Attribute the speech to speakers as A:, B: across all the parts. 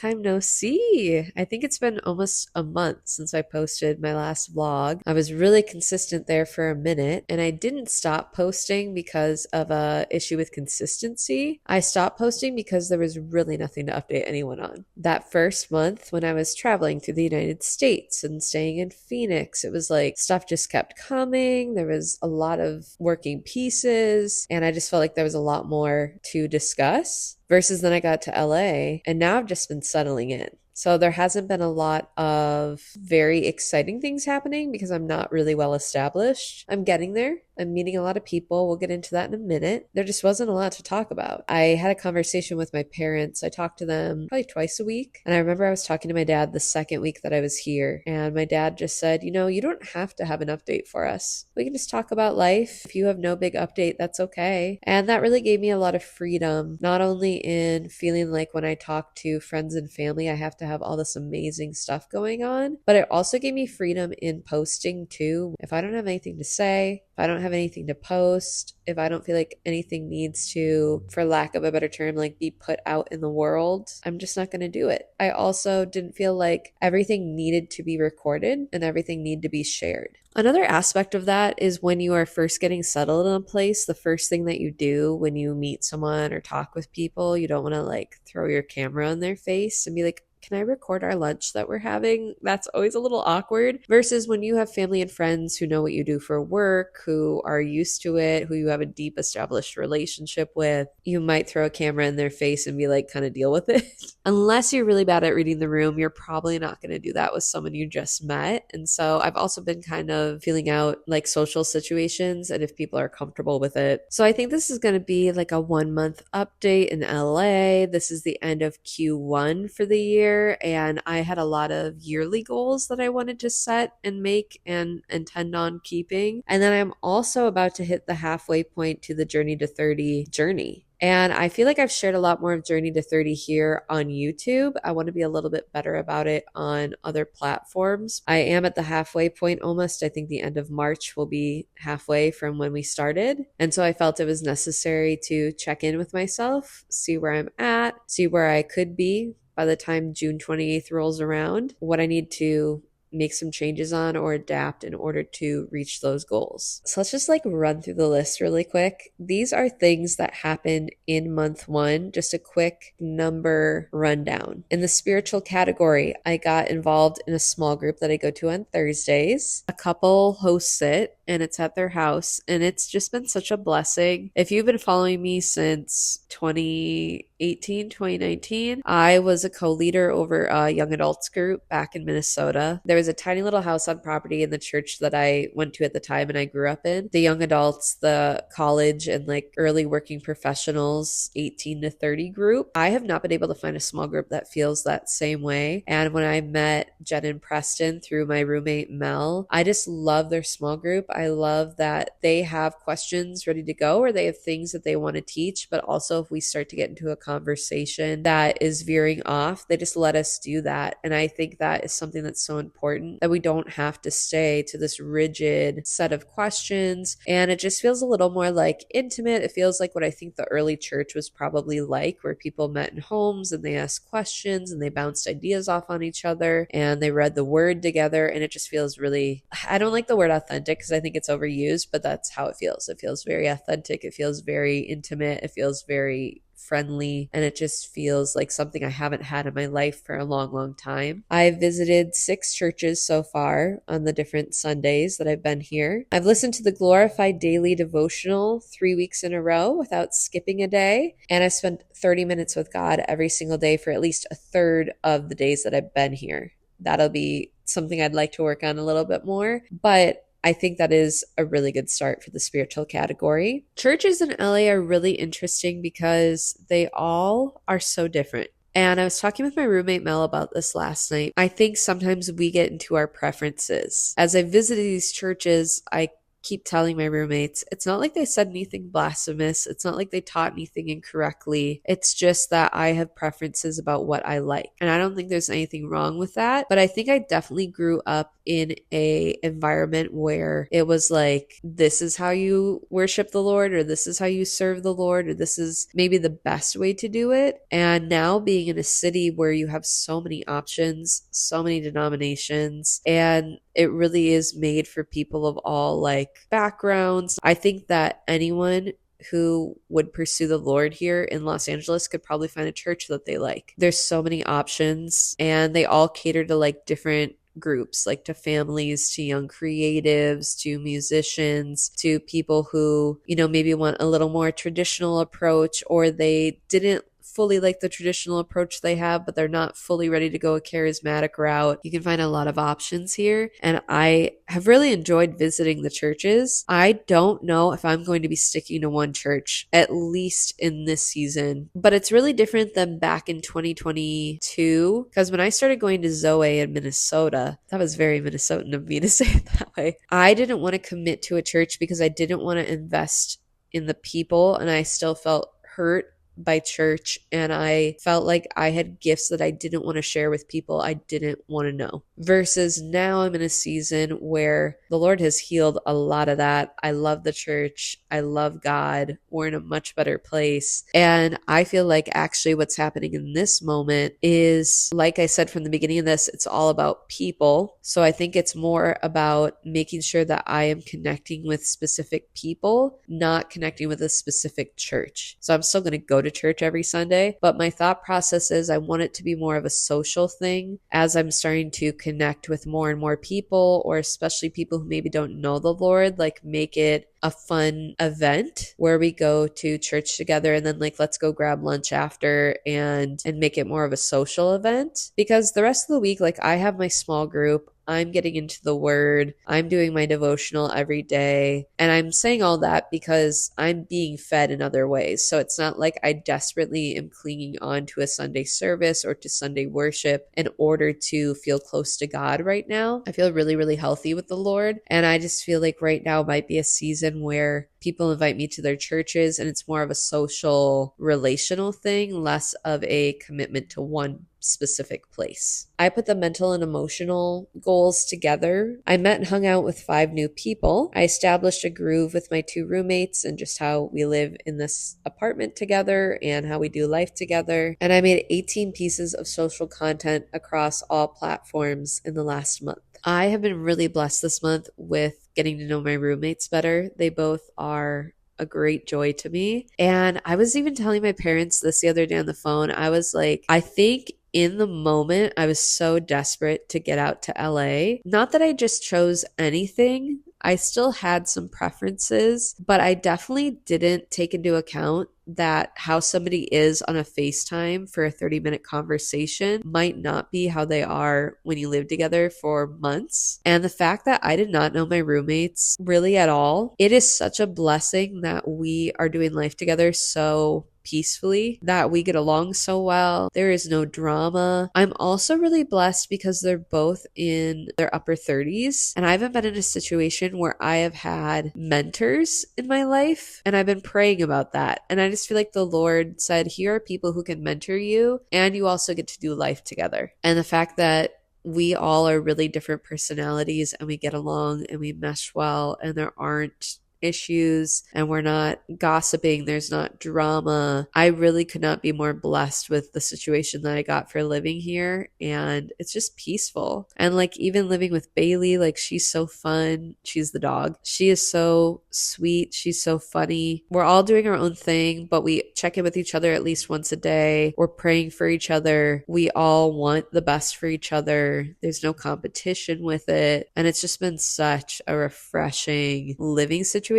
A: time no see. I think it's been almost a month since I posted my last vlog. I was really consistent there for a minute, and I didn't stop posting because of a issue with consistency. I stopped posting because there was really nothing to update anyone on. That first month when I was traveling through the United States and staying in Phoenix, it was like stuff just kept coming. There was a lot of working pieces, and I just felt like there was a lot more to discuss. Versus then I got to LA, and now I've just been settling in. So there hasn't been a lot of very exciting things happening because I'm not really well established. I'm getting there. I'm meeting a lot of people. We'll get into that in a minute. There just wasn't a lot to talk about. I had a conversation with my parents. I talked to them probably twice a week. And I remember I was talking to my dad the second week that I was here. And my dad just said, you don't have to have an update for us. We can just talk about life. If you have no big update, that's okay. And that really gave me a lot of freedom, not only in feeling like when I talk to friends and family, I have to have all this amazing stuff going on, but it also gave me freedom in posting too. If I don't have anything to say, if I don't have anything to post, if I don't feel like anything needs to, for lack of a better term, like be put out in the world, I'm just not going to do it. I also didn't feel like everything needed to be recorded and everything needed to be shared. Another aspect of that is when you are first getting settled in a place, the first thing that you do when you meet someone or talk with people, you don't want to like throw your camera in their face and be like, can I record our lunch that we're having? That's always a little awkward versus when you have family and friends who know what you do for work, who are used to it, who you have a deep established relationship with. You might throw a camera in their face and be like, kind of deal with it. Unless you're really bad at reading the room, you're probably not going to do that with someone you just met. And so I've also been kind of feeling out like social situations and if people are comfortable with it. So I think this is going to be like a 1 month update in LA. This is the end of Q1 for the year. And I had a lot of yearly goals that I wanted to set and make and intend on keeping. And then I'm also about to hit the halfway point to the Journey to 30 journey. And I feel like I've shared a lot more of Journey to 30 here on YouTube. I want to be a little bit better about it on other platforms. I am at the halfway point almost. I think the end of March will be halfway from when we started. And so I felt it was necessary to check in with myself, see where I'm at, see where I could be by the time June 28th rolls around, what I need to make some changes on or adapt in order to reach those goals. So let's just like run through the list really quick. These are things that happened in month one, just a quick number rundown. In the spiritual category, I got involved in a small group that I go to on Thursdays. A couple hosts it and it's at their house and it's just been such a blessing. If you've been following me since 2018, 2019, I was a co-leader over a young adults group back in Minnesota. There was a tiny little house on property in the church that I went to at the time and I grew up in. The young adults, the college and like early working professionals, 18 to 30 group. I have not been able to find a small group that feels that same way. And when I met Jen and Preston through my roommate Mel, I just love their small group. I love that they have questions ready to go or they have things that they want to teach, but also if we start to get into a conversation that is veering off, they just let us do that. And I think that is something that's so important that we don't have to stay to this rigid set of questions. And it just feels a little more like intimate. It feels like what I think the early church was probably like, where people met in homes and they asked questions and they bounced ideas off on each other and they read the word together. And it just feels really, I don't like the word authentic because I think it's overused, but that's how it feels. It feels very authentic. It feels very intimate. It feels very friendly, and it just feels like something I haven't had in my life for a long, long time. I've visited 6 churches so far on the different Sundays that I've been here. I've listened to the Glorified Daily Devotional 3 weeks in a row without skipping a day, and I've spent 30 minutes with God every single day for at least a third of the days that I've been here. That'll be something I'd like to work on a little bit more, but I think that is a really good start for the spiritual category. Churches in LA are really interesting because they all are so different. And I was talking with my roommate Mel about this last night. I think sometimes we get into our preferences. As I visited these churches, I keep telling my roommates, it's not like they said anything blasphemous. It's not like they taught anything incorrectly. It's just that I have preferences about what I like. And I don't think there's anything wrong with that. But I think I definitely grew up in a environment where it was like, this is how you worship the Lord, or this is how you serve the Lord, or this is maybe the best way to do it. And now being in a city where you have so many options, so many denominations, and it really is made for people of all like backgrounds. I think that anyone who would pursue the Lord here in Los Angeles could probably find a church that they like. There's so many options, and they all cater to like different groups, like to families, to young creatives, to musicians, to people who, maybe want a little more traditional approach, or they didn't fully like the traditional approach they have, but they're not fully ready to go a charismatic route. You can find a lot of options here, and I have really enjoyed visiting the churches. I don't know if I'm going to be sticking to one church, at least in this season, but it's really different than back in 2022, because when I started going to Zoe in Minnesota, that was very Minnesotan of me to say it that way. I didn't want to commit to a church because I didn't want to invest in the people, and I still felt hurt by church, and I felt like I had gifts that I didn't want to share with people I didn't want to know. Versus now I'm in a season where the Lord has healed a lot of that. I love the church. I love God. We're in a much better place. And I feel like actually what's happening in this moment is, like I said from the beginning of this, it's all about people. So I think it's more about making sure that I am connecting with specific people, not connecting with a specific church. So I'm still going to go to church every Sunday, but my thought process is I want it to be more of a social thing as I'm starting to connect with more and more people, or especially people who maybe don't know the Lord, like make it a fun event where we go to church together and then like let's go grab lunch after, and make it more of a social event. Because the rest of the week, like I have my small group, I'm getting into the word, I'm doing my devotional every day, and I'm saying all that because I'm being fed in other ways. So it's not like I desperately am clinging on to a Sunday service or to Sunday worship in order to feel close to God right now. I feel really, really healthy with the Lord, and I just feel like right now might be a season where people invite me to their churches and it's more of a social, relational thing, less of a commitment to one specific place. I put the mental and emotional goals together. I met and hung out with 5 new people. I established a groove with my 2 roommates and just how we live in this apartment together and how we do life together. And I made 18 pieces of social content across all platforms in the last month. I have been really blessed this month with getting to know my roommates better. They both are a great joy to me. And I was even telling my parents this the other day on the phone. I was like, I think in the moment, I was so desperate to get out to LA. Not that I just chose anything. I still had some preferences, but I definitely didn't take into account that how somebody is on a FaceTime for a 30-minute conversation might not be how they are when you live together for months. And the fact that I did not know my roommates really at all, it is such a blessing that we are doing life together so peacefully, that we get along so well. There is no drama. I'm also really blessed because they're both in their upper 30s, and I haven't been in a situation where I have had mentors in my life, and I've been praying about that. And I just feel like the Lord said, here are people who can mentor you, and you also get to do life together. And the fact that we all are really different personalities and we get along and we mesh well, and there aren't issues and we're not gossiping, there's not drama. I really could not be more blessed with the situation that I got for living here, and it's just peaceful. And like even living with Bailey, like she's so fun. She's the dog. She is so sweet. She's so funny. We're all doing our own thing, but we check in with each other at least once a day. We're praying for each other. We all want the best for each other. There's no competition with it, and it's just been such a refreshing living situation,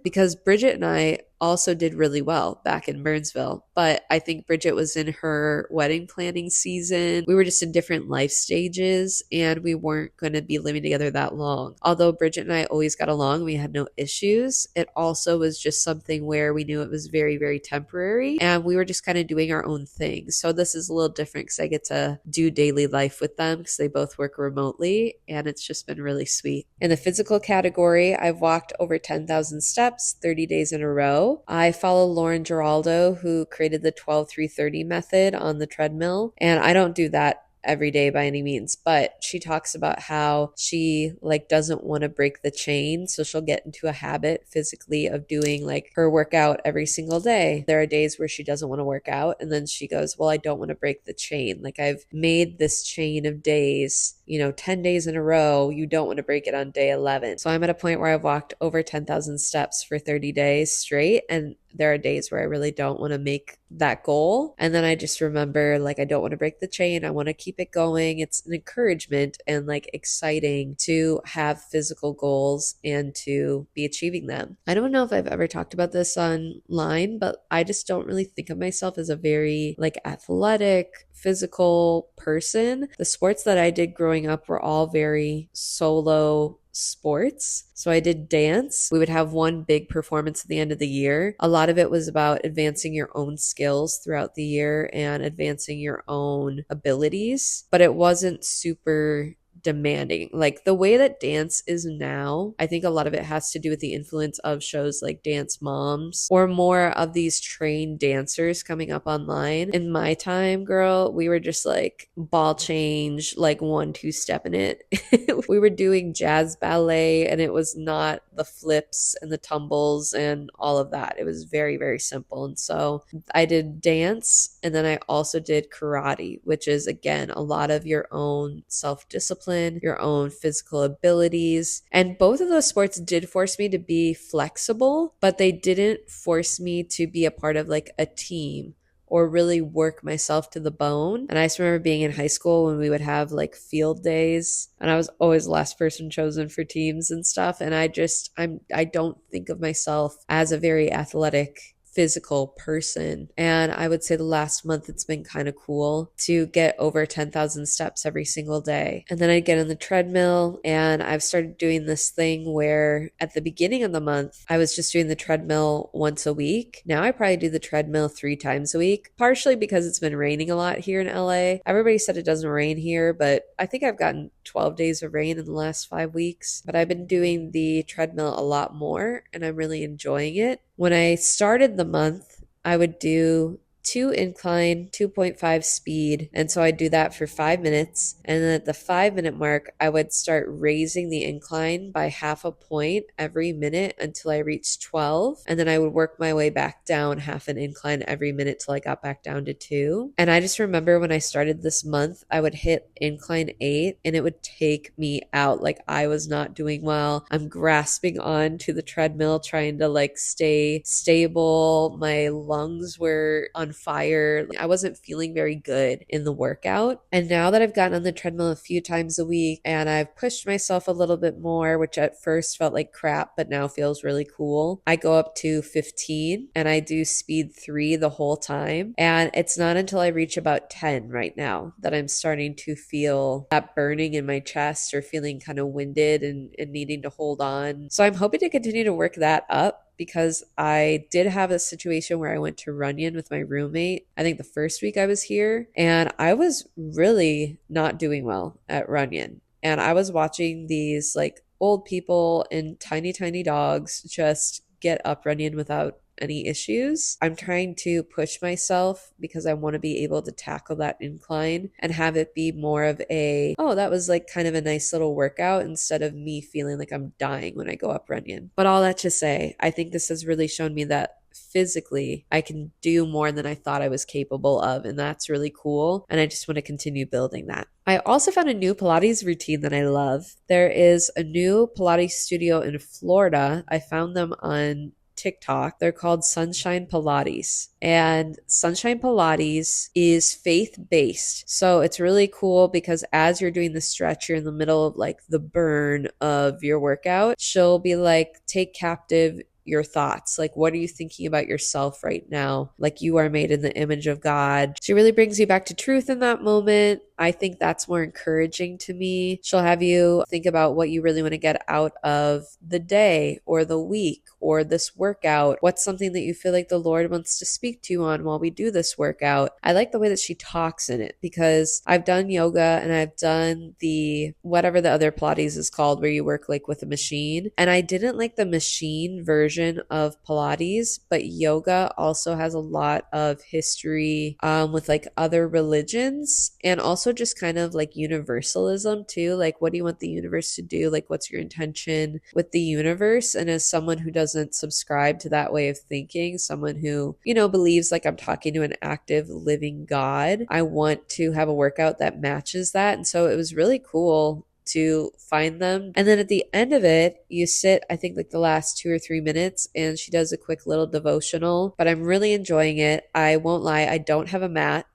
A: because Bridget and I also did really well back in Burnsville. But I think Bridget was in her wedding planning season. We were just in different life stages and we weren't going to be living together that long. Although Bridget and I always got along, we had no issues. It also was just something where we knew it was very, very temporary and we were just kind of doing our own thing. So this is a little different because I get to do daily life with them because they both work remotely and it's just been really sweet. In the physical category, I've walked over 10,000 steps 30 days in a row. I follow Lauren Giraldo, who created the 12-3-30 method on the treadmill, and I don't do that every day by any means, but she talks about how she like doesn't want to break the chain, so she'll get into a habit physically of doing like her workout every single day. There are days where she doesn't want to work out and then she goes, well, I don't want to break the chain. Like I've made this chain of days, 10 days in a row. You don't want to break it on day 11. So I'm at a point where I've walked over 10,000 steps for 30 days straight, and there are days where I really don't want to make that goal. And then I just remember like, I don't want to break the chain. I want to keep it going. It's an encouragement and like exciting to have physical goals and to be achieving them. I don't know if I've ever talked about this online, but I just don't really think of myself as a very like athletic, physical person. The sports that I did growing up were all very solo sports. So I did dance. We would have one big performance at the end of the year. A lot of it was about advancing your own skills throughout the year and advancing your own abilities, but it wasn't super demanding. Like the way that dance is now, I think a lot of it has to do with the influence of shows like Dance Moms or more of these trained dancers coming up online. In my time, girl, we were just like ball change, like 1-2 step in it. We were doing jazz ballet and it was not the flips and the tumbles and all of that. It was very, very simple. And so I did dance and then I also did karate, which is again a lot of your own self-discipline, your own physical abilities. And both of those sports did force me to be flexible, but they didn't force me to be a part of like a team or really work myself to the bone. And I just remember being in high school when we would have like field days and I was always the last person chosen for teams and stuff. And I don't think of myself as a very athletic physical person. And I would say the last month it's been kind of cool to get over 10,000 steps every single day. And then I get on the treadmill and I've started doing this thing where at the beginning of the month, I was just doing the treadmill once a week. Now I probably do the treadmill 3 times a week, partially because it's been raining a lot here in LA. Everybody said it doesn't rain here, but I think I've gotten 12 days of rain in the last 5 weeks. But I've been doing the treadmill a lot more and I'm really enjoying it. When I started the month, I would do 2 incline, 2.5 speed. And so I'd do that for 5 minutes. And then at the 5-minute mark, I would start raising the incline by half a point every minute until I reached 12. And then I would work my way back down half an incline every minute till I got back down to 2. And I just remember when I started this month, I would hit incline 8 and it would take me out. Like I was not doing well. I'm grasping on to the treadmill, trying to like stay stable. My lungs were on fire. I wasn't feeling very good in the workout. And now that I've gotten on the treadmill a few times a week and I've pushed myself a little bit more, which at first felt like crap, but now feels really cool, I go up to 15 and I do speed 3 the whole time. And it's not until I reach about 10 right now that I'm starting to feel that burning in my chest or feeling kind of winded and needing to hold on. So I'm hoping to continue to work that up, because I did have a situation where I went to Runyon with my roommate, I think the first week I was here, and I was really not doing well at Runyon. And I was watching these like old people and tiny, tiny dogs just get up Runyon without any issues. I'm trying to push myself because I want to be able to tackle that incline and have it be more of a, oh, that was like kind of a nice little workout, instead of me feeling like I'm dying when I go up Runyon. But all that to say, I think this has really shown me that physically I can do more than I thought I was capable of, and that's really cool, and I just want to continue building that. I also found a new Pilates routine that I love. There is a new Pilates studio in Florida. I found them on TikTok. They're called Sunshine Pilates, and Sunshine Pilates is faith-based. So it's really cool because as you're doing the stretch, you're in the middle of like the burn of your workout. She'll be like, take captive your thoughts. Like, what are you thinking about yourself right now? Like, you are made in the image of God. She really brings you back to truth in that moment. I think that's more encouraging to me. She'll have you think about what you really want to get out of the day or the week or this workout. What's something that you feel like the Lord wants to speak to you on while we do this workout? I like the way that she talks in it, because I've done yoga and I've done the whatever the other Pilates is called, where you work like with a machine. And I didn't like the machine version of Pilates, but yoga also has a lot of history with like other religions, and also just kind of like universalism too. Like, what do you want the universe to do? Like, what's your intention with the universe? And as someone who doesn't subscribe to that way of thinking, someone who, you know, believes like I'm talking to an active living God, I want to have a workout that matches that. And so it was really cool to find them. And then at the end of it, you sit, I think like the last 2 or 3 minutes, and she does a quick little devotional, but I'm really enjoying it. I won't lie, I don't have a mat.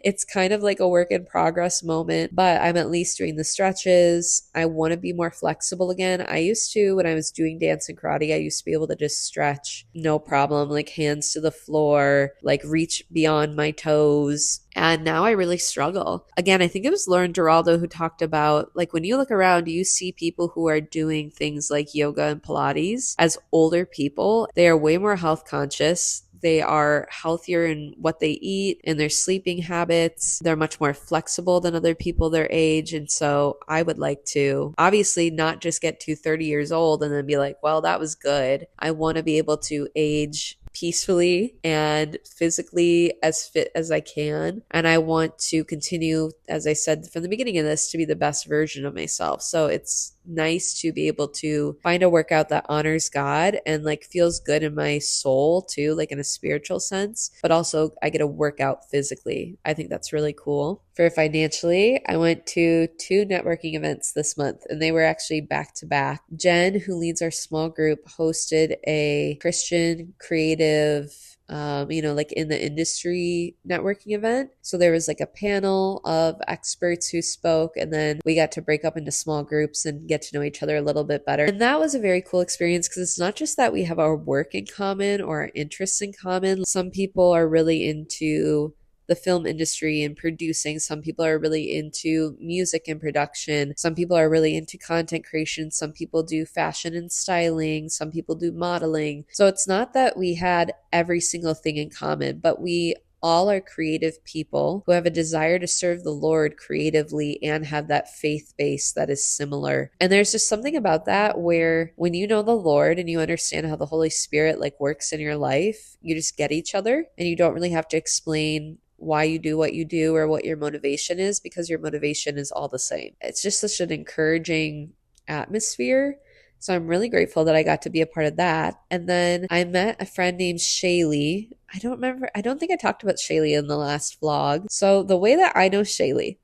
A: It's kind of like a work in progress moment, but I'm at least doing the stretches. I want to be more flexible again. I used to, when I was doing dance and karate, I used to be able to just stretch no problem, like hands to the floor, like reach beyond my toes. And now I really struggle. Again, I think it was Lauren Giraldo who talked about, like, when you look around, you see people who are doing things like yoga and Pilates as older people. They are way more health conscious. They are healthier in what they eat and their sleeping habits. They're much more flexible than other people their age. And so I would like to obviously not just get to 30 years old and then be like, well, that was good. I want to be able to age peacefully and physically as fit as I can. And I want to continue, as I said from the beginning of this, to be the best version of myself. So it's nice to be able to find a workout that honors God and like feels good in my soul too, like in a spiritual sense, but also I get to work out physically. I think that's really cool. For financially, I went to 2 networking events this month, and they were actually back to back. Jen, who leads our small group, hosted a Christian creative like in the industry networking event. So there was like a panel of experts who spoke, and then we got to break up into small groups and get to know each other a little bit better. And that was a very cool experience, because it's not just that we have our work in common or our interests in common. Some people are really into the film industry and producing. Some people are really into music and production. Some people are really into content creation. Some people do fashion and styling. Some people do modeling. So it's not that we had every single thing in common, but we all are creative people who have a desire to serve the Lord creatively and have that faith base that is similar. And there's just something about that where when you know the Lord and you understand how the Holy Spirit like works in your life, you just get each other, and you don't really have to explain why you do what you do or what your motivation is, because your motivation is all the same. It's just such an encouraging atmosphere. So I'm really grateful that I got to be a part of that. And then I met a friend named Shaylee. I don't think I talked about Shaylee in the last vlog. So the way that I know Shaylee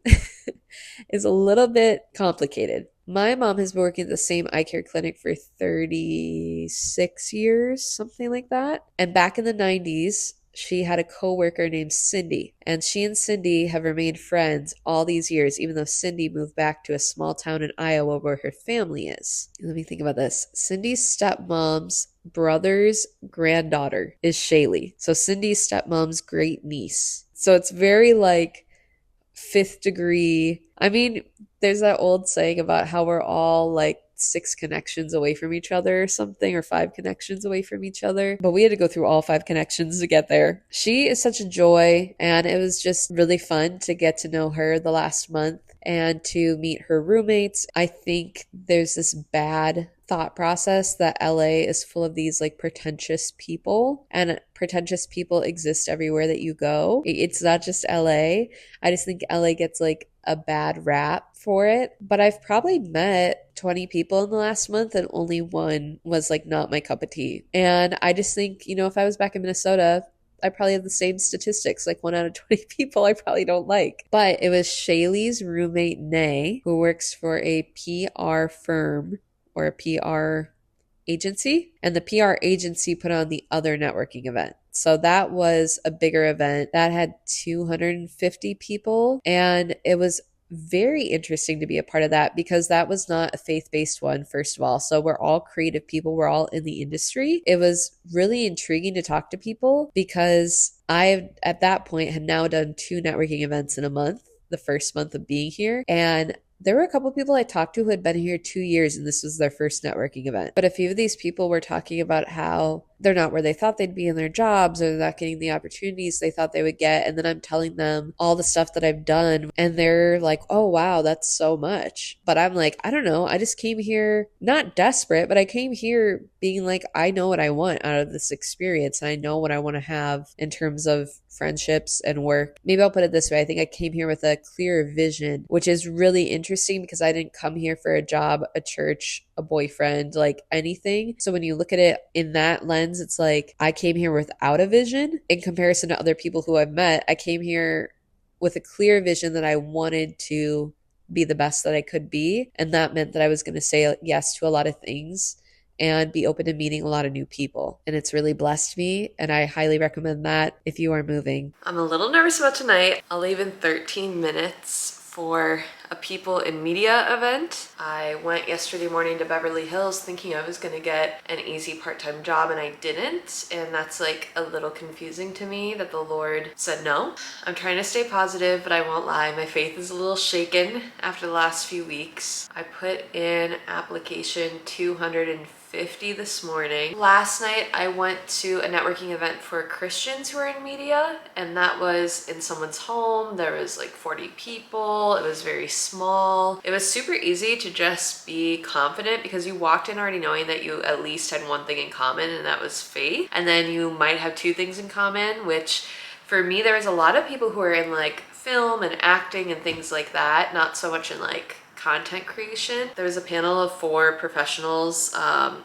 A: is a little bit complicated. My mom has been working at the same eye care clinic for 36 years, something like that. And back in the 90s, she had a coworker named Cindy, and she and Cindy have remained friends all these years, even though Cindy moved back to a small town in Iowa where her family is. Let me think about this. Cindy's stepmom's brother's granddaughter is Shaylee. So Cindy's stepmom's great niece. So it's very like 5th degree. I mean, there's that old saying about how we're all like 6 connections away from each other or something, or 5 connections away from each other. But we had to go through all 5 connections to get there. She is such a joy, and it was just really fun to get to know her the last month and to meet her roommates. I think there's this bad thought process that LA is full of these like pretentious people, and pretentious people exist everywhere that you go. It's not just LA. I just think LA gets like a bad rap for it. But I've probably met 20 people in the last month, and only one was like not my cup of tea. And I just think, if I was back in Minnesota, I probably have the same statistics, like 1 out of 20 people I probably don't like. But it was Shaylee's roommate, Nay, who works for a PR firm or a PR agency, and the PR agency put on the other networking event. So that was a bigger event that had 250 people, and it was very interesting to be a part of that because that was not a faith-based one, first of all. So we're all creative people, we're all in the industry. It was really intriguing to talk to people because I, at that point, had now done 2 networking events in a month, the first month of being here. And there were a couple people I talked to who had been here 2 years and this was their first networking event. But a few of these people were talking about how they're not where they thought they'd be in their jobs, or they're not getting the opportunities they thought they would get. And then I'm telling them all the stuff that I've done, and they're like, oh, wow, that's so much. But I'm like, I don't know. I just came here not desperate, but I came here being like, I know what I want out of this experience. And I know what I want to have in terms of friendships and work. Maybe I'll put it this way. I think I came here with a clear vision, which is really interesting because I didn't come here for a job, a church, a boyfriend, like anything. So when you look at it in that lens, it's like I came here without a vision in comparison to other people who I've met. I came here with a clear vision that I wanted to be the best that I could be. And that meant that I was going to say yes to a lot of things and be open to meeting a lot of new people. And it's really blessed me, and I highly recommend that if you are moving. I'm a little nervous about tonight. I'll leave in 13 minutes for a people in media event. I went yesterday morning to Beverly Hills thinking I was gonna get an easy part-time job, and I didn't. And that's like a little confusing to me that the Lord said no. I'm trying to stay positive, but I won't lie, my faith is a little shaken after the last few weeks. I put in application 250 this morning. Last night I went to a networking event for Christians who are in media, and that was in someone's home. There was like 40 people. It was very small. It was super easy to just be confident because you walked in already knowing that you at least had one thing in common, and that was faith. And then you might have two things in common, which for me, there was a lot of people who are in like film and acting and things like that, not so much in like content creation. There was a panel of 4 professionals.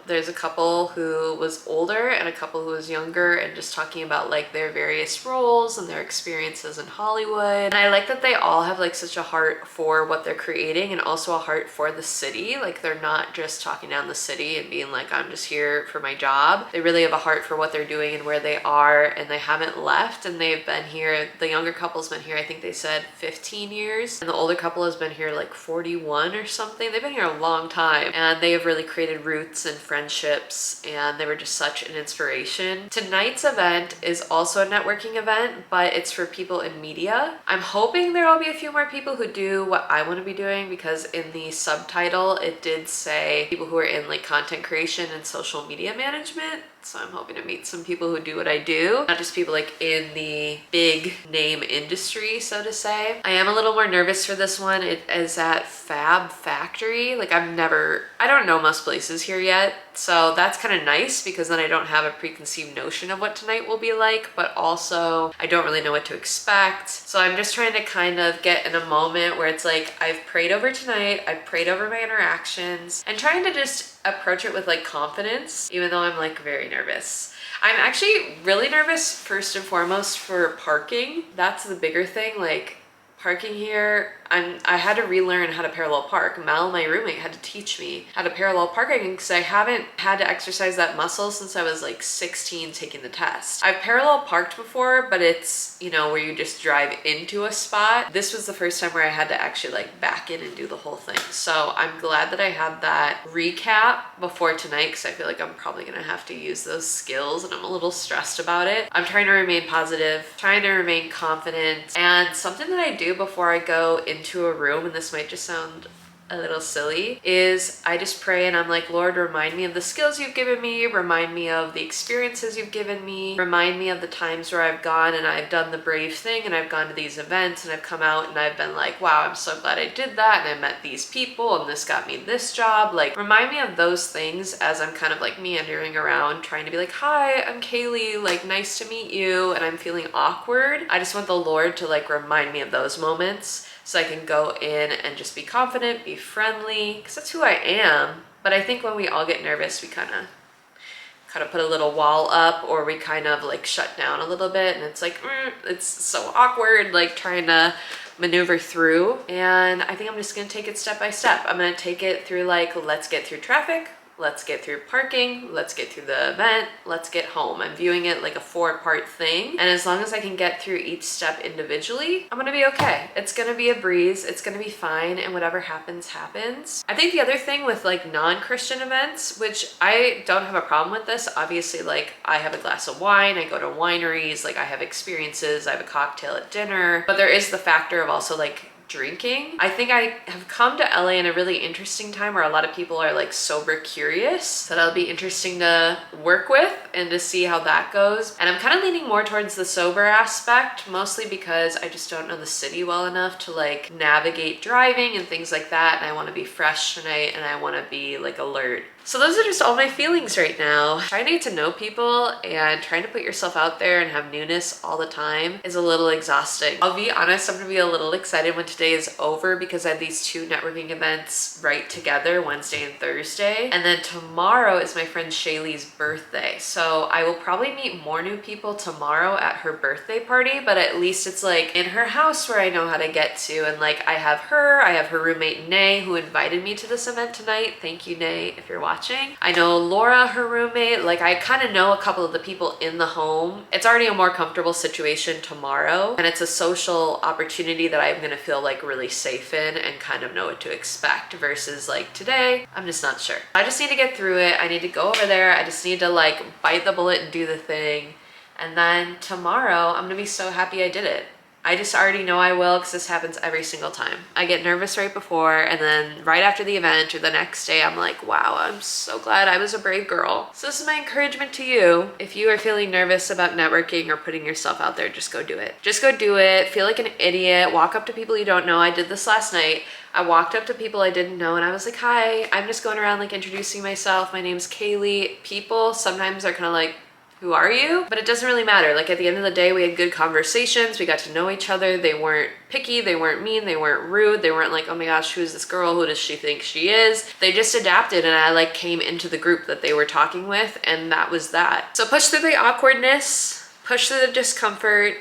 A: There's a couple who was older and a couple who was younger, and just talking about like their various roles and their experiences in Hollywood. And I like that they all have like such a heart for what they're creating and also a heart for the city. Like they're not just talking down the city and being like, I'm just here for my job. They really have a heart for what they're doing and where they are, and they haven't left, and they've been here. The younger couple's been here, I think they said 15 years, and the older couple has been here like 41 or something. They've been here a long time, and they have really created roots and friendships, and they were just such an inspiration. Tonight's event is also a networking event, but it's for people in media. I'm hoping there will be a few more people who do what I want to be doing, because in the subtitle it did say people who are in like content creation and social media management. So I'm hoping to meet some people who do what I do, not just people like in the big name industry, so to say. I am a little more nervous for this one. It is at Fab Factory. Like I don't know most places here yet. So that's kind of nice because then I don't have a preconceived notion of what tonight will be like, but also I don't really know what to expect. So I'm just trying to kind of get in a moment where it's like, I've prayed over tonight, I've prayed over my interactions, and trying to just approach it with like confidence, even though I'm like very nervous. I'm actually really nervous first and foremost for parking. That's the bigger thing. Like parking here, I had to relearn how to parallel park. Mel, my roommate, had to teach me how to parallel park because I haven't had to exercise that muscle since I was like 16 taking the test. I've parallel parked before, but it's, you know, where you just drive into a spot. This was the first time where I had to actually like back in and do the whole thing. So I'm glad that I had that recap before tonight, because I feel like I'm probably gonna have to use those skills, and I'm a little stressed about it. I'm trying to remain positive, trying to remain confident, and something that I do before I go into a room, and this might just sound a little silly, is I just pray and I'm like, Lord, remind me of the skills you've given me, remind me of the experiences you've given me, remind me of the times where I've gone and I've done the brave thing and I've gone to these events and I've come out and I've been like, wow, I'm so glad I did that, and I met these people and this got me this job. Like, remind me of those things as I'm kind of like meandering around trying to be like, hi, I'm Kaylee, like nice to meet you, and I'm feeling awkward. I just want the Lord to like remind me of those moments, so I can go in and just be confident, be friendly, because that's who I am. But I think when we all get nervous, we kind of put a little wall up, or we kind of like shut down a little bit, and it's like, it's so awkward, like trying to maneuver through. And I think I'm just gonna take it step by step. I'm gonna take it through like, let's get through traffic, let's get through parking, let's get through the event, let's get home. I'm viewing it like a 4-part thing. And as long as I can get through each step individually, I'm gonna be okay. It's gonna be a breeze, it's gonna be fine, and whatever happens, happens. I think the other thing with like non-Christian events, which I don't have a problem with this, obviously like I have a glass of wine, I go to wineries, like I have experiences, I have a cocktail at dinner, but there is the factor of also like drinking. I think I have come to LA in a really interesting time where a lot of people are like sober curious. So that'll be interesting to work with and to see how that goes. And I'm kind of leaning more towards the sober aspect, mostly because I just don't know the city well enough to like navigate driving and things like that. And I want to be fresh tonight and I want to be like alert. So those are just all my feelings right now. Trying to get to know people and trying to put yourself out there and have newness all the time is a little exhausting. I'll be honest, I'm gonna be a little excited when today is over because I have these 2 networking events right together, Wednesday and Thursday. And then tomorrow is my friend Shaylee's birthday. So I will probably meet more new people tomorrow at her birthday party, but at least it's like in her house where I know how to get to. And like I have her roommate Nay who invited me to this event tonight. Thank you, Nay, if you're watching. I know Laura, her roommate, like I kind of know a couple of the people in the home. It's already a more comfortable situation tomorrow, and it's a social opportunity that I'm gonna feel like really safe in and kind of know what to expect versus like today, I'm just not sure. I just need to get through it. I need to go over there. I just need to like bite the bullet and do the thing. And then tomorrow, I'm gonna be so happy I did it. I just already know I will because this happens every single time. I get nervous right before and then right after the event or the next day, I'm like, wow, I'm so glad I was a brave girl. So this is my encouragement to you. If you are feeling nervous about networking or putting yourself out there, just go do it. Just go do it. Feel like an idiot. Walk up to people you don't know. I did this last night. I walked up to people I didn't know and I was like, hi, I'm just going around like introducing myself. My name's Kaylee. People sometimes are kind of like, who are you? But it doesn't really matter. Like at the end of the day, we had good conversations. We got to know each other. They weren't picky. They weren't mean. They weren't rude. They weren't like, oh my gosh, who's this girl? Who does she think she is? They just adapted and I like came into the group that they were talking with and that was that. So push through the awkwardness, push through the discomfort,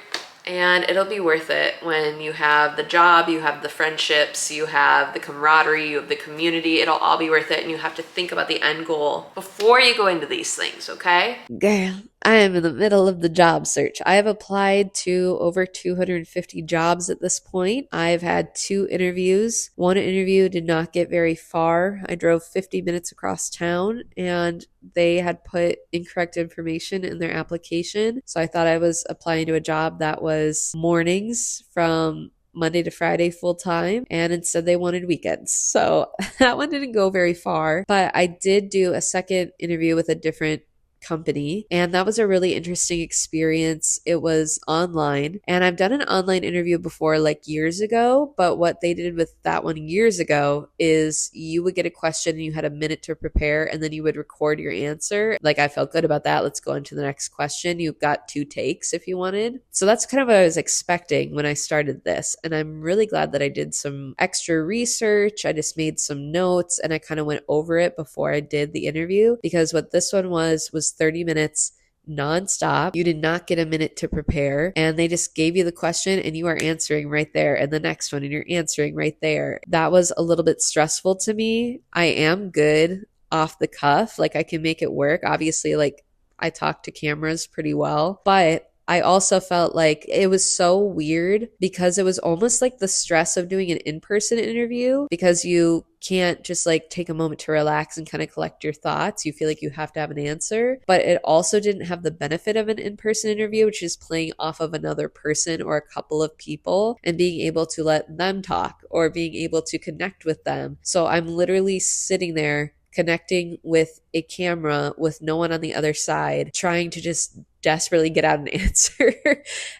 A: and it'll be worth it when you have the job, you have the friendships, you have the camaraderie, you have the community. It'll all be worth it and you have to think about the end goal before you go into these things, okay? Girl, I am in the middle of the job search. I have applied to over 250 jobs at this point. I've had 2 interviews. One interview did not get very far. I drove 50 minutes across town and they had put incorrect information in their application. So I thought I was applying to a job that was mornings from Monday to Friday full time, and instead they wanted weekends. So that one didn't go very far, but I did do a second interview with a different company, and that was a really interesting experience. It was online, and I've done an online interview before like years ago, but what they did with that one years ago is you would get a question and you had a minute to prepare and then you would record your answer. Like I felt good about that. Let's go on to the next question. You got 2 takes if you wanted. So that's kind of what I was expecting when I started this, and I'm really glad that I did some extra research. I just made some notes and I kind of went over it before I did the interview, because what this one was 30 minutes nonstop. You did not get a minute to prepare, and they just gave you the question and you are answering right there, and the next one and you're answering right there. That was a little bit stressful to me. I am good off the cuff. Like I can make it work. Obviously, like I talk to cameras pretty well, but I also felt like it was so weird because it was almost like the stress of doing an in-person interview, because you can't just like take a moment to relax and kind of collect your thoughts. You feel like you have to have an answer, but it also didn't have the benefit of an in-person interview, which is playing off of another person or a couple of people and being able to let them talk or being able to connect with them. So I'm literally sitting there connecting with a camera with no one on the other side, trying to just desperately get out an answer.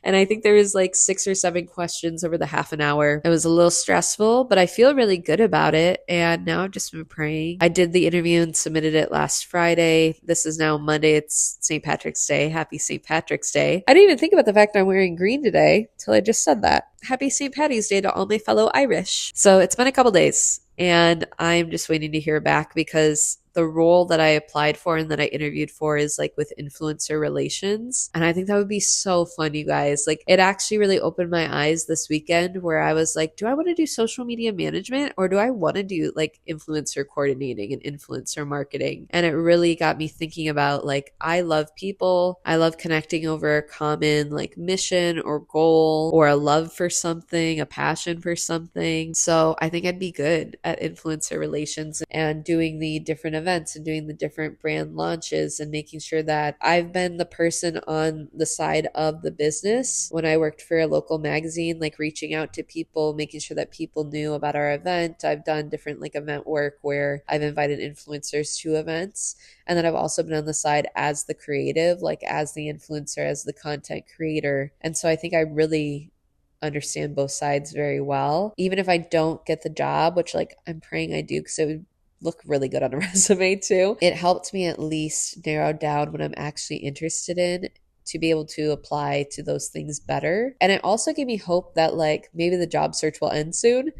A: And I think there was like 6 or 7 questions over the half an hour. It was a little stressful, but I feel really good about it. And now I've just been praying. I did the interview and submitted it last Friday. This is now Monday. It's St. Patrick's Day. Happy St. Patrick's Day. I didn't even think about the fact that I'm wearing green today till I just said that. Happy St. Patty's Day to all my fellow Irish. So it's been a couple days, and I'm just waiting to hear back because the role that I applied for and that I interviewed for is like with influencer relations. And I think that would be so fun, you guys. Like it actually really opened my eyes this weekend where I was like, do I want to do social media management or do I want to do like influencer coordinating and influencer marketing? And it really got me thinking about like, I love people. I love connecting over a common like mission or goal or a love for something, a passion for something. So I think I'd be good at influencer relations and doing the different events and doing the different brand launches and making sure that I've been the person on the side of the business when I worked for a local magazine, like reaching out to people, making sure that people knew about our event. I've done different like event work where I've invited influencers to events. And then I've also been on the side as the creative, like as the influencer, as the content creator. And so I think I really understand both sides very well. Even if I don't get the job, which like I'm praying I do because it would look really good on a resume too. It helped me at least narrow down what I'm actually interested in to be able to apply to those things better. And it also gave me hope that like maybe the job search will end soon.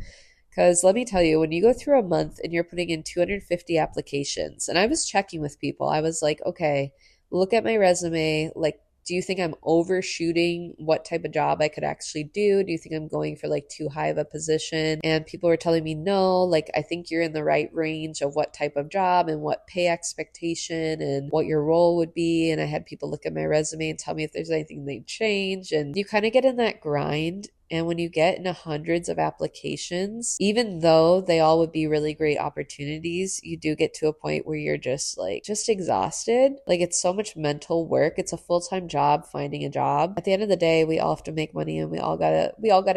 A: Because let me tell you, when you go through a month and you're putting in 250 applications, and I was checking with people, I was like, okay, look at my resume. Like, do you think I'm overshooting what type of job I could actually do? Do you think I'm going for like too high of a position? And people were telling me, no, like, I think you're in the right range of what type of job and what pay expectation and what your role would be. And I had people look at my resume and tell me if there's anything they'd change. And you kind of get in that grind. And when you get into hundreds of applications, even though they all would be really great opportunities, you do get to a point where you're just exhausted. Like it's so much mental work. It's a full-time job finding a job. At the end of the day, we all have to make money and we all gotta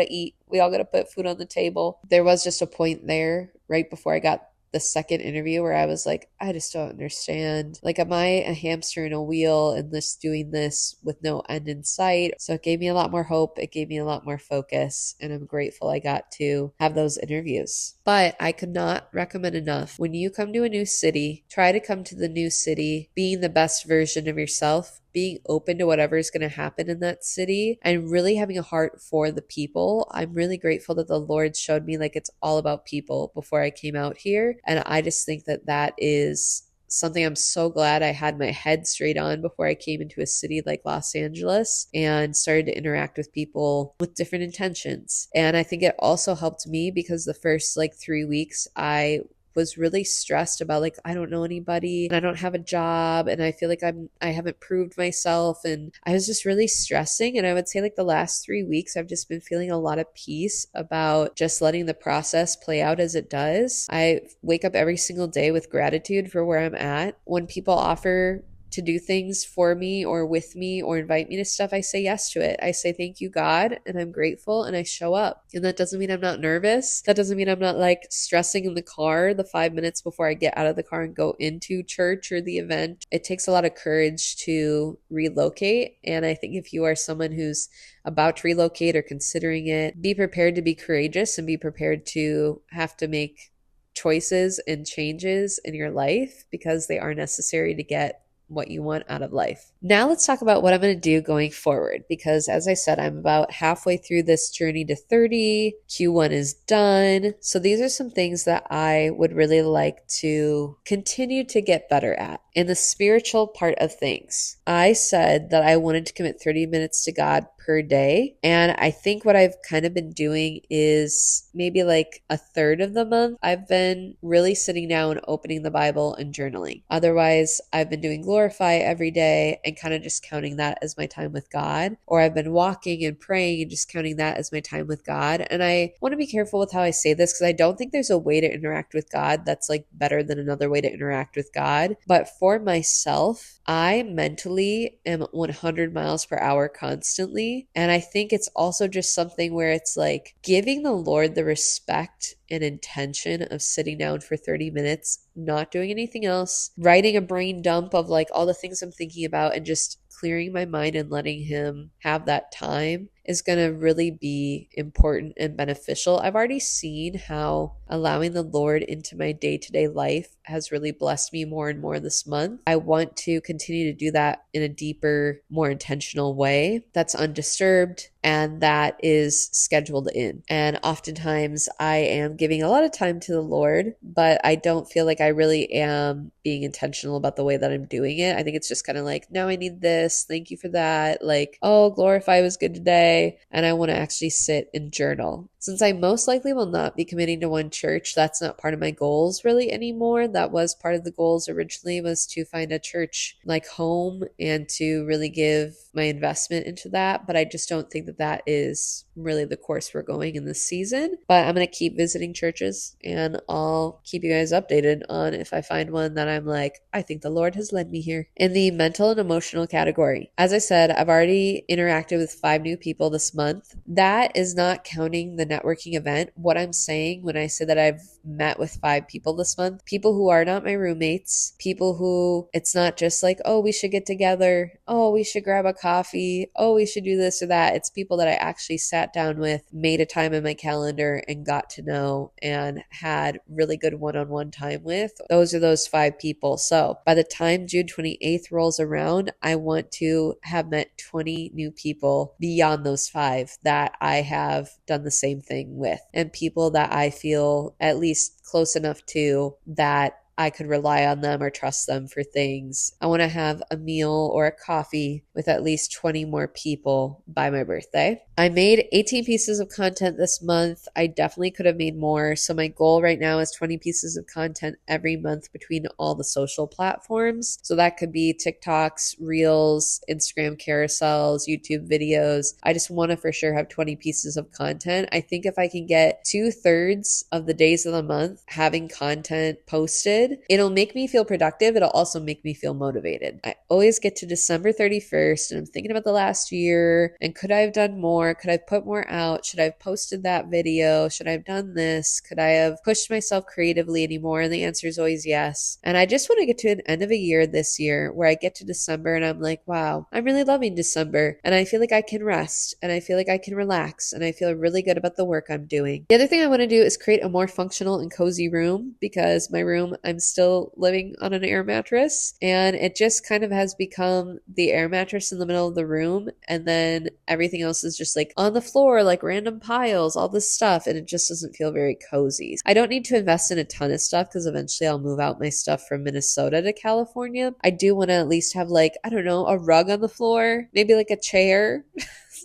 A: eat. We all gotta put food on the table. There was just a point there right before I got the second interview where I was like, I just don't understand. Like, am I a hamster in a wheel and just doing this with no end in sight? So it gave me a lot more hope. It gave me a lot more focus. And I'm grateful I got to have those interviews. But I could not recommend enough. When you come to a new city, try to come to the new city being the best version of yourself, being open to whatever is going to happen in that city and really having a heart for the people. I'm really grateful that the Lord showed me like it's all about people before I came out here. And I just think that that is something I'm so glad I had my head straight on before I came into a city like Los Angeles and started to interact with people with different intentions. And I think it also helped me because the first like 3 weeks I was really stressed about like I don't know anybody and I don't have a job and I feel like I haven't proved myself, and I was just really stressing. And I would say like the last 3 weeks I've just been feeling a lot of peace about just letting the process play out as it does. I wake up every single day with gratitude for where I'm at. When people offer to do things for me or with me or invite me to stuff, I say yes to it. I say thank you, God, and I'm grateful, and I show up. And that doesn't mean I'm not nervous. That doesn't mean I'm not like stressing in the car the 5 minutes before I get out of the car and go into church or the event. It takes a lot of courage to relocate. And I think if you are someone who's about to relocate or considering it, be prepared to be courageous and be prepared to have to make choices and changes in your life because they are necessary to get what you want out of life. Now let's talk about what I'm going to do going forward, because as I said, I'm about halfway through this journey to 30. Q1 is done. So these are some things that I would really like to continue to get better at. In the spiritual part of things, I said that I wanted to commit 30 minutes to God per day. And I think what I've kind of been doing is maybe like a third of the month, I've been really sitting down, opening the Bible and journaling. Otherwise, I've been doing Glorify every day and kind of just counting that as my time with God. Or I've been walking and praying and just counting that as my time with God. And I want to be careful with how I say this because I don't think there's a way to interact with God that's like better than another way to interact with God. But for myself, I mentally am 100 miles per hour constantly. And I think it's also just something where it's like giving the Lord the respect and intention of sitting down for 30 minutes, not doing anything else, writing a brain dump of like all the things I'm thinking about and just clearing my mind and letting him have that time is going to really be important and beneficial. I've already seen how allowing the Lord into my day-to-day life has really blessed me more and more this month. I want to continue to do that in a deeper, more intentional way that's undisturbed. and that is scheduled in. And oftentimes I am giving a lot of time to the Lord, but I don't feel like I really am being intentional about the way that I'm doing it. I think it's just kind of like, now I need this. Thank you for that. Like, oh, Glorify was good today. And I want to actually sit and journal. Since I most likely will not be committing to one church, that's not part of my goals really anymore. That was part of the goals originally, was to find a church like home and to really give my investment into that. But I just don't think that that is really the course we're going in this season. But I'm going to keep visiting churches and I'll keep you guys updated on if I find one that I'm like, I think the Lord has led me here. In the mental and emotional category, as I said, I've already interacted with 5 new people this month. That is not counting the networking event. What I'm saying when I say that I've met with 5 people this month, people who are not my roommates, people who it's not just like, oh, we should get together, oh, we should grab a coffee, oh, we should do this or that. It's people that I actually sat down with, made a time in my calendar and got to know and had really good one-on-one time with. Those are those 5 people. So by the time June 28th rolls around, I want to have met 20 new people beyond those 5 that I have done the same thing with, and people that I feel at least close enough to that I could rely on them or trust them for things. I want to have a meal or a coffee with at least 20 more people by my birthday. I made 18 pieces of content this month. I definitely could have made more. So my goal right now is 20 pieces of content every month between all the social platforms. So that could be TikToks, Reels, Instagram carousels, YouTube videos. I just want to for sure have 20 pieces of content. I think if I can get 2/3 of the days of the month having content posted, it'll make me feel productive. It'll also make me feel motivated. I always get to December 31st and I'm thinking about the last year and could I have done more? Could I have put more out? Should I have posted that video? Should I have done this? Could I have pushed myself creatively anymore? And the answer is always yes. And I just want to get to an end of a year this year where I get to December and I'm like, wow, I'm really loving December. And I feel like I can rest and I feel like I can relax and I feel really good about the work I'm doing. The other thing I want to do is create a more functional and cozy room, because my room, I'm still living on an air mattress and it just kind of has become the air mattress in the middle of the room. And then everything else is just like on the floor, like random piles, all this stuff. And it just doesn't feel very cozy. I don't need to invest in a ton of stuff because eventually I'll move out my stuff from Minnesota to California. I do want to at least have like, I don't know, a rug on the floor, maybe like a chair.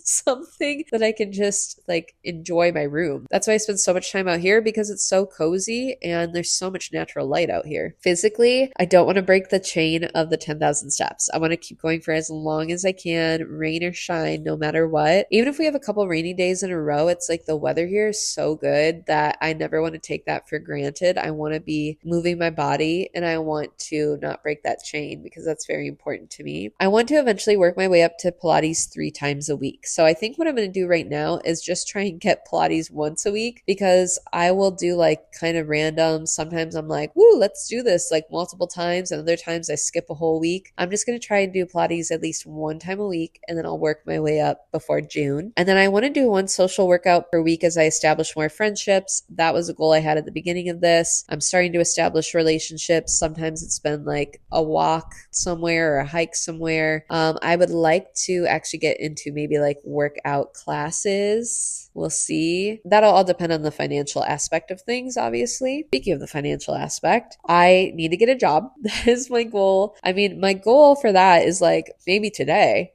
A: Something that I can just like enjoy my room. That's why I spend so much time out here, because it's so cozy and there's so much natural light out here. Physically, I don't want to break the chain of the 10,000 steps. I want to keep going for as long as I can, rain or shine, no matter what. Even if we have a couple rainy days in a row, it's like the weather here is so good that I never want to take that for granted. I want to be moving my body and I want to not break that chain because that's very important to me. I want to eventually work my way up to Pilates 3 times a week. So I think what I'm going to do right now is just try and get Pilates once a week, because I will do like kind of random. Sometimes I'm like, woo, let's do this like multiple times. And other times I skip a whole week. I'm just going to try and do Pilates at least 1 time a week. And then I'll work my way up before June. And then I want to do 1 social workout per week as I establish more friendships. That was a goal I had at the beginning of this. I'm starting to establish relationships. Sometimes it's been like a walk somewhere or a hike somewhere. I would like to actually get into maybe like workout classes. We'll see. That'll all depend on the financial aspect of things, obviously. Speaking of the financial aspect, I need to get a job. That is my goal. I mean, my goal for that is like maybe today,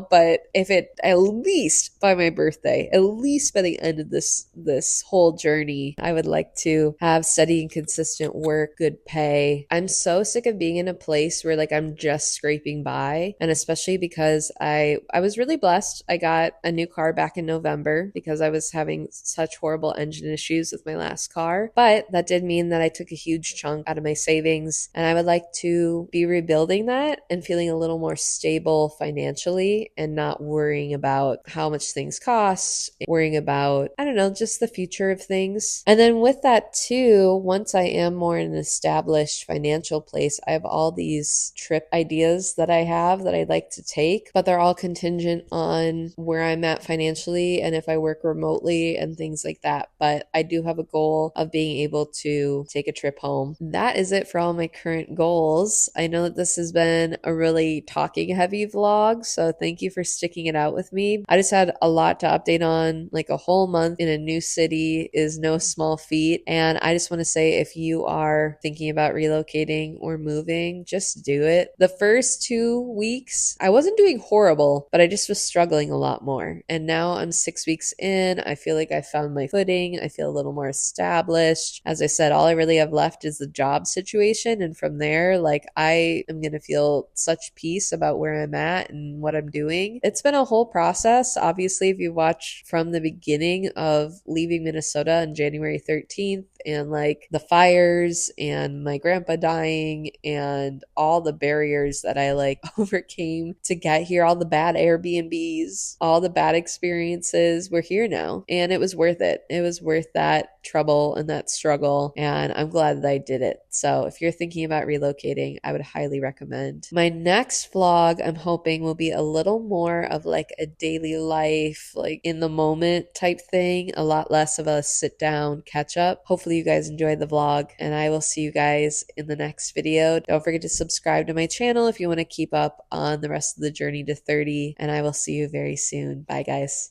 A: but if it at least by my birthday, at least by the end of this whole journey, I would like to have steady and consistent work, good pay. I'm so sick of being in a place where like I'm just scraping by, and especially because I was really blessed. I got a new car back in November because I was having such horrible engine issues with my last car. But that did mean that I took a huge chunk out of my savings, and I would like to be rebuilding that and feeling a little more stable financially and not worrying about how much things cost, worrying about, I don't know, just the future of things. And then with that too, once I am more in an established financial place, I have all these trip ideas that I have that I'd like to take, but they're all contingent on where I'm at financially and if I work remotely and things like that. But I do have a goal of being able to take a trip home. That is it for all my current goals. I know that this has been a really talking heavy vlog, so thank you for sticking it out with me. I just had a lot to update on. Like, a whole month in a new city is no small feat. And I just want to say, if you are thinking about relocating or moving, just do it. The first 2 weeks, I wasn't doing horrible, but I just was struggling a lot more. And now I'm 6 weeks in. I feel like I found my footing. I feel a little more established. As I said, all I really have left is the job situation. And from there, like, I am going to feel such peace about where I'm at and what I'm doing. It's been a whole process. Obviously, if you watch from the beginning of leaving Minnesota on January 13th, and like the fires and my grandpa dying and all the barriers that I like overcame to get here, all the bad Airbnbs, all the bad experiences, we're here now. And it was worth it. It was worth that trouble and that struggle. And I'm glad that I did it. So if you're thinking about relocating, I would highly recommend. My next vlog, I'm hoping, will be a little more of like a daily life, like in the moment type thing, a lot less of a sit down catch up. Hopefully you guys enjoyed the vlog, and I will see you guys in the next video. Don't forget to subscribe to my channel if you want to keep up on the rest of the journey to 30, and I will see you very soon. Bye, guys.